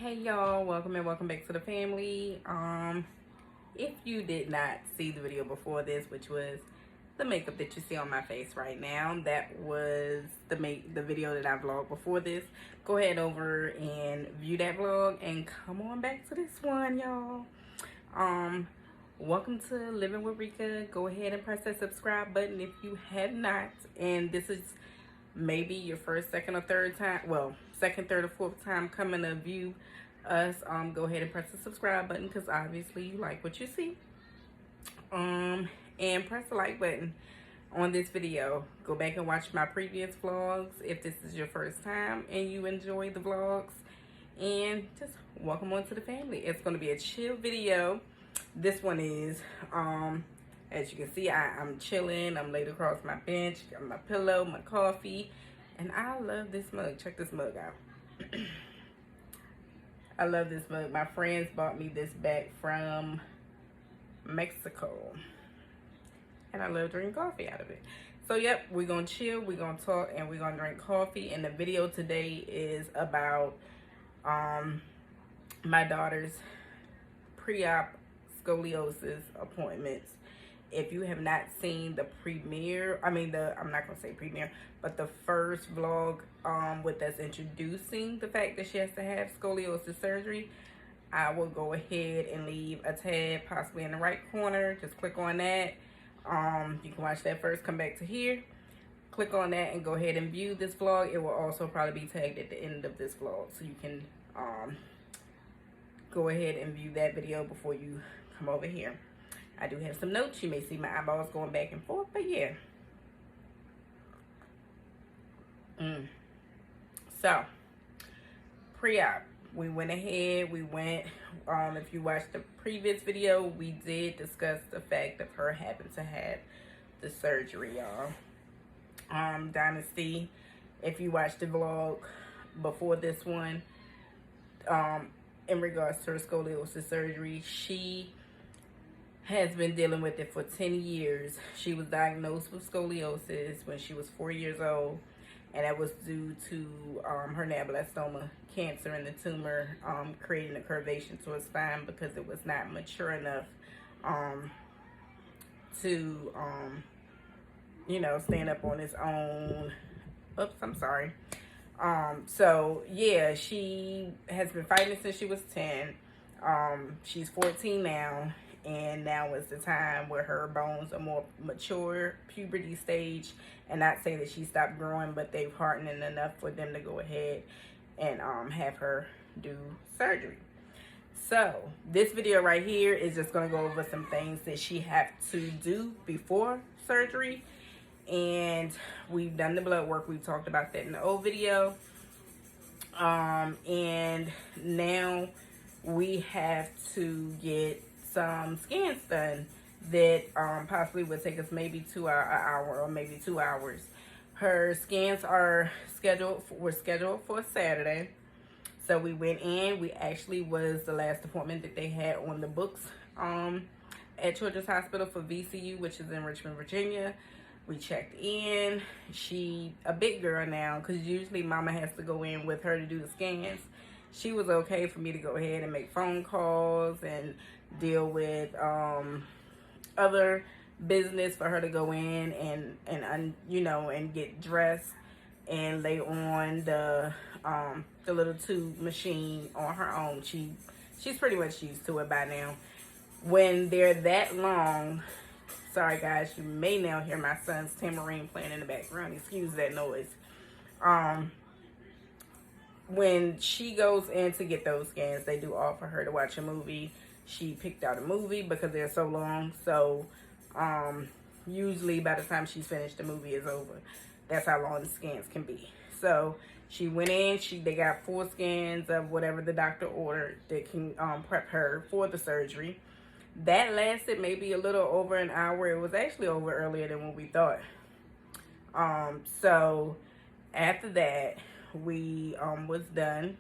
Hey y'all, welcome and welcome back to the family. If you did not see the video before this, which was the makeup that you see on my face right now, that was the video that I vlogged before this. Go ahead over and view that vlog and come on back to this one, y'all. Welcome to Living with Rika. Go ahead and press that subscribe button if you have not, and this is maybe your first, second, or third time, well, second, third, or fourth time coming to view us. Go ahead and press the subscribe button because obviously you like what you see. And press the like button on this video. Go back and watch my previous vlogs if this is your first time and you enjoy the vlogs, and just welcome on to the family. It's going to be a chill video. This one is as you can see, I'm chilling. I'm laid across my bench, got my pillow, my coffee, and I love this mug. Check this mug out. I love this mug. My friends bought me this back from Mexico, and I love drinking coffee out of it. So yep, we're gonna chill, we're gonna talk, and we're gonna drink coffee. And the video today is about my daughter's pre-op scoliosis appointments. If you have not seen the premiere, I'm not gonna say premiere, but the first vlog with us introducing the fact that she has to have scoliosis surgery, I will go ahead and leave a tab possibly in the right corner. Just click on that. You can watch that first, come back to here, click on that, and go ahead and view this vlog. It will also probably be tagged at the end of this vlog, so you can go ahead and view that video before you come over here. I do have some notes. You may see my eyeballs going back and forth, but yeah. So, pre-op. We went ahead, if you watched the previous video, we did discuss the fact of her having to have the surgery, y'all. Dynasty, if you watched the vlog before this one, in regards to her scoliosis surgery, she has been dealing with it for 10 years. She was diagnosed with scoliosis when she was 4 years old, and that was due to her neuroblastoma cancer and the tumor creating a curvation to her spine because it was not mature enough to stand up on its own. Oops, I'm sorry. So yeah, she has been fighting since she was 10. She's 14 now, and now is the time where her bones are more mature, puberty stage, and not say that she stopped growing, but they've hardened enough for them to go ahead and have her do surgery. So this video right here is just going to go over some things that she have to do before surgery, and we've done the blood work. We talked about that in the old video, and now we have to get some scans done that possibly would take us maybe an hour or maybe 2 hours. Her scans were scheduled for Saturday. So we went in. We actually was the last appointment that they had on the books at Children's Hospital for VCU, which is in Richmond, Virginia. We checked in. She a big girl now, because usually mama has to go in with her to do the scans. She was okay for me to go ahead and make phone calls and deal with other business for her to go in and get dressed and lay on the little tube machine on her own. She's pretty much used to it by now. When they're that long, sorry guys, you may now hear my son's tambourine playing in the background. Excuse that noise. When she goes in to get those scans, they do offer her to watch a movie. She picked out a movie because they're so long. So usually by the time she's finished, the movie is over. That's how long the scans can be. So she went in. They got 4 scans of whatever the doctor ordered that can prep her for the surgery. That lasted maybe a little over an hour. It was actually over earlier than what we thought. So after that, we was done.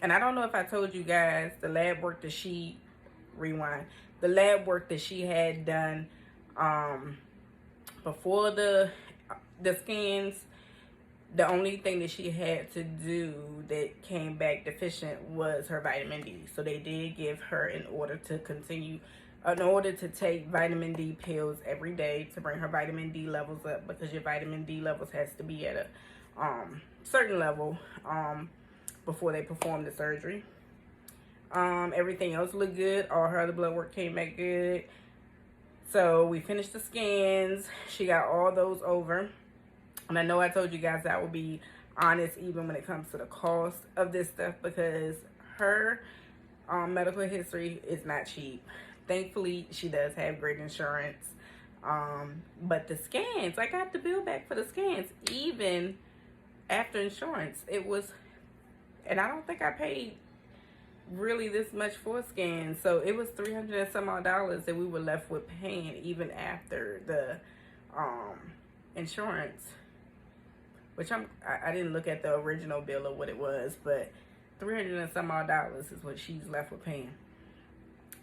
And I don't know if I told you guys the lab work that she had done before the scans The only thing that she had to do that came back deficient was her vitamin D. So they did give her, in order to take vitamin D pills every day to bring her vitamin D levels up, because your vitamin D levels has to be at a certain level before they perform the surgery. Everything else looked good. All her other blood work came back good. So we finished the scans. She got all those over. And I know I told you guys that I would be honest even when it comes to the cost of this stuff, because her medical history is not cheap. Thankfully, she does have great insurance. But the scans, I got the bill back for the scans, even after insurance. It was, and I don't think I paid really this much for scans. So it was $300 and some odd that we were left with paying even after the insurance. Which I didn't look at the original bill or what it was, but $300 and some odd is what she's left with paying.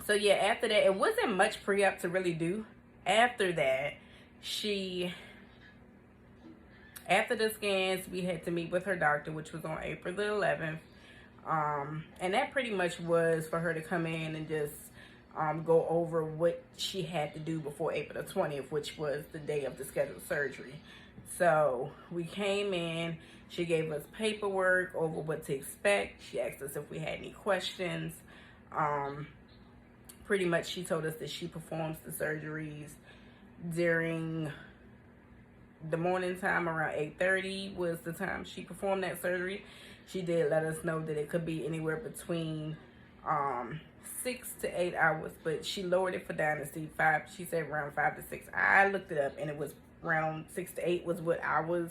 So yeah, after that, it wasn't much pre-op to really do. After that, after the scans, we had to meet with her doctor, which was on April the 11th. And that pretty much was for her to come in and just go over what she had to do before April the 20th, which was the day of the scheduled surgery. So we came in, she gave us paperwork over what to expect. She asked us if we had any questions. Pretty much she told us that she performs the surgeries during the morning time. Around 8:30 was the time she performed that surgery. She did let us know that it could be anywhere between 6 to 8 hours, but she lowered it for dynasty. She said around 5 to 6. I looked it up and it was around 6 to 8 was what I was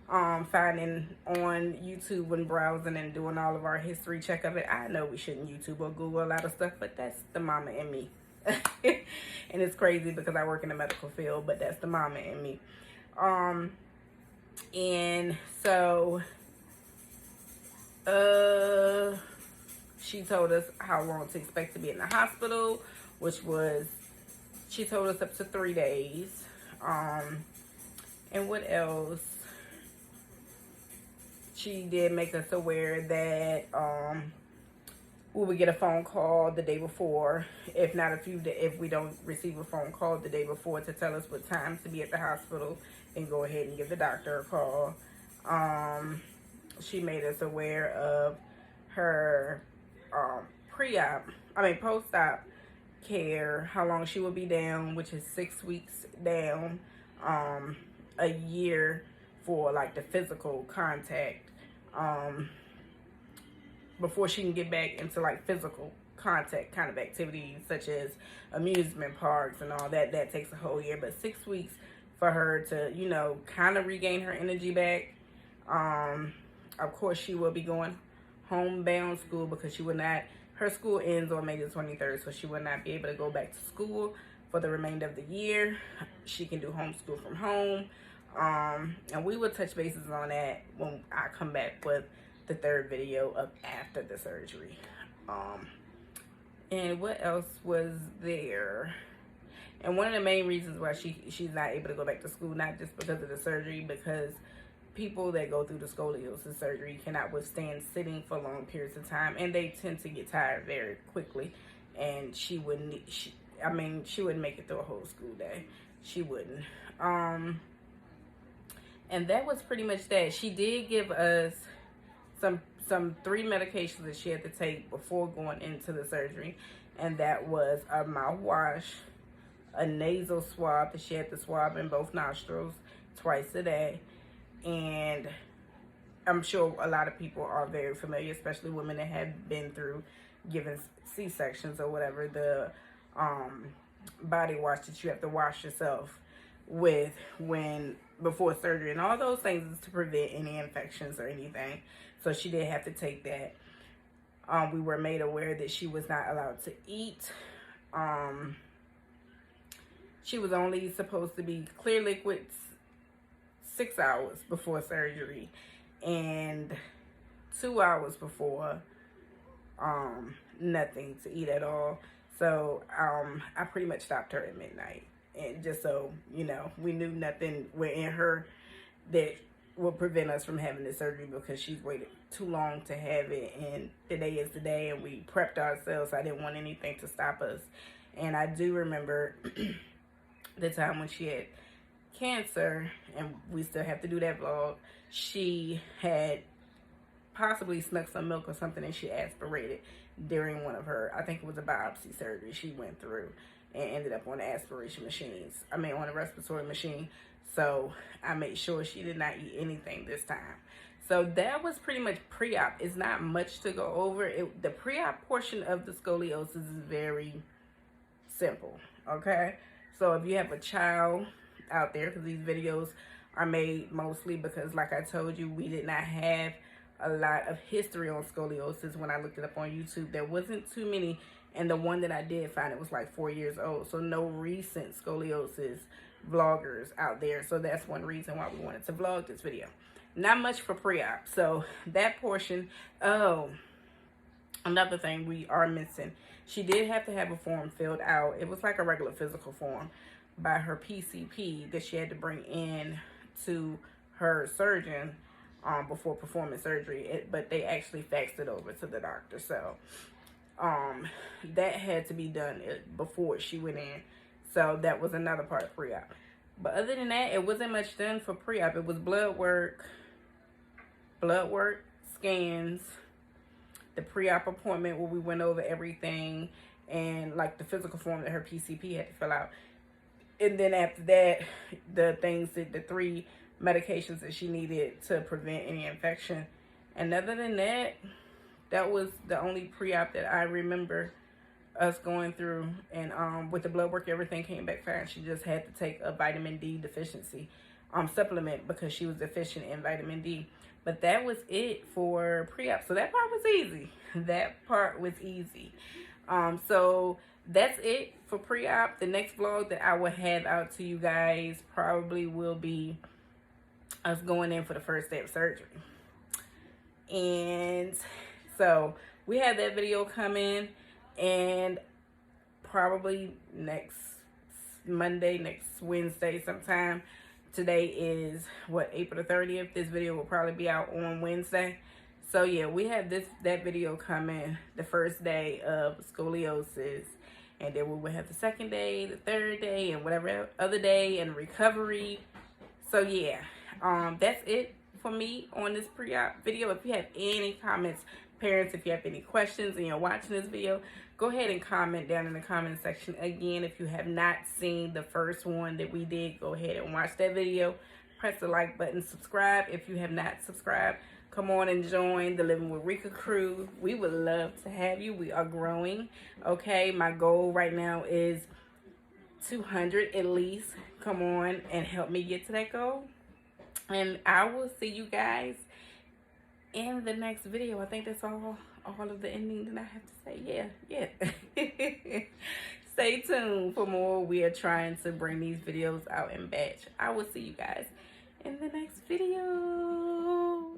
finding on YouTube when browsing and doing all of our history check of it. I know we shouldn't YouTube or Google a lot of stuff, but that's the mama in me. And it's crazy because I work in the medical field, but that's the mama in me. And so she told us how long to expect to be in the hospital, which was, she told us up to 3 days. And what else? She did make us aware that we would get a phone call the day before, if not if we don't receive a phone call the day before, to tell us what time to be at the hospital, and go ahead and give the doctor a call. She made us aware of her post-op care, how long she will be down, which is 6 weeks down, a year for like the physical contact, before she can get back into like physical contact kind of activities such as amusement parks and all that. That takes a whole year, but 6 weeks for her to, you know, kind of regain her energy back. Of course, she will be going homebound school because her school ends on May the 23rd, so she will not be able to go back to school for the remainder of the year. She can do homeschool from home. And we will touch bases on that when I come back with the third video of after the surgery. And what else was there? And one of the main reasons why she's not able to go back to school, not just because of the surgery, because people that go through the scoliosis surgery cannot withstand sitting for long periods of time, and they tend to get tired very quickly. And she wouldn't make it through a whole school day. She wouldn't. And that was pretty much that. She did give us some 3 medications that she had to take before going into the surgery, and that was a mouthwash, a nasal swab that she had to swab in both nostrils twice a day. And I'm sure a lot of people are very familiar, especially women that have been through giving C-sections or whatever, the body wash that you have to wash yourself with before surgery, and all those things is to prevent any infections or anything. So she did have to take that. We were made aware that she was not allowed to eat. She was only supposed to be clear liquids 6 hours before surgery, and 2 hours before, nothing to eat at all. So I pretty much stopped her at midnight, and just so you know, we knew nothing were in her that will prevent us from having this surgery because she's waited too long to have it, and today is the day, and we prepped ourselves. I didn't want anything to stop us. And I do remember the time when she had cancer, and we still have to do that vlog. She had possibly snuck some milk or something, and she aspirated during one of her, I think it was a biopsy surgery she went through, and ended up on the aspiration machines. I mean, on a respiratory machine. So I made sure she did not eat anything this time. So that was pretty much pre-op. It's not much to go over. The pre-op portion of the scoliosis is very simple, okay? So if you have a child out there, because these videos are made mostly because, like I told you, we did not have a lot of history on scoliosis. When I looked it up on YouTube, there wasn't too many, and the one that I did find, it was like 4 years old. So no recent scoliosis vloggers out there. So that's one reason why we wanted to vlog this video. Not much for pre-op. So that portion. Oh, another thing we are missing. She did have to have a form filled out. It was like a regular physical form by her PCP that she had to bring in to her surgeon before performing surgery. But they actually faxed it over to the doctor. So that had to be done before she went in. So that was another part of pre-op. But other than that, it wasn't much done for pre-op. It was blood work, scans, the pre-op appointment where we went over everything, and like the physical form that her PCP had to fill out. And then after that, the 3 medications that she needed to prevent any infection. And other than that, that was the only pre-op that I remember us going through. And with the blood work, everything came back fine. She just had to take a vitamin D deficiency supplement because she was deficient in vitamin D. But that was it for pre-op. So that part was easy. That part was easy. So that's it for pre-op. The next vlog that I will have out to you guys probably will be us going in for the first day of surgery. And so we have that video coming, and probably next Monday, next Wednesday sometime. Today is what, April the 30th. This video will probably be out on Wednesday. So yeah, we have that video coming the first day of scoliosis, and then we will have the second day, the third day, and whatever other day, and recovery. So yeah, that's it for me on this pre-op video. If you have any comments, parents, if you have any questions and you're watching this video, go ahead and comment down in the comment section. Again, if you have not seen the first one that we did, go ahead and watch that video. Press the like button, subscribe if you have not subscribed. Come on and join the Living with Rika crew. We would love to have you. We are growing, okay? My goal right now is 200 at least. Come on and help me get to that goal. And I will see you guys in the next video. I think that's all of the ending that I have to say. Yeah. Stay tuned for more. We are trying to bring these videos out in batch. I will see you guys in the next video.